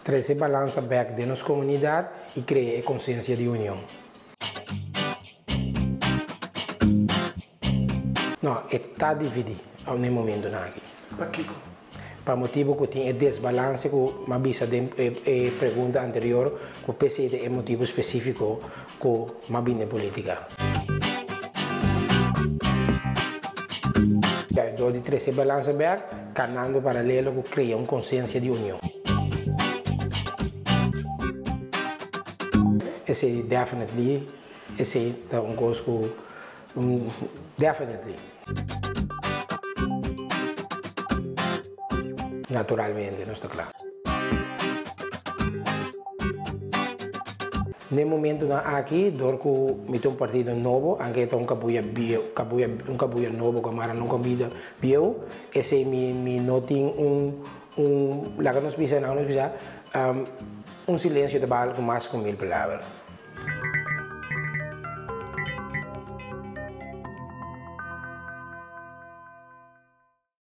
trazer balança back de nossa comunidade e criar consciência de união. Não, está dividido ao momento aqui. Para que? Para motivo que tem desbalance com a visa de pergunta anterior, que o PCD é motivo específico com a bina política. Do de trazer balança back, caminhando paralelo que cria uma consciência de união. Esse definitely, esse é um coisa que definitely. Naturalmente, não está claro. No momento aqui, dor que me tem um partido novo, anche está um cabuia novo, que agora não convida bio, esse me notem lá que nós precisamos, um silêncio de bala com mais de 1000 palavras.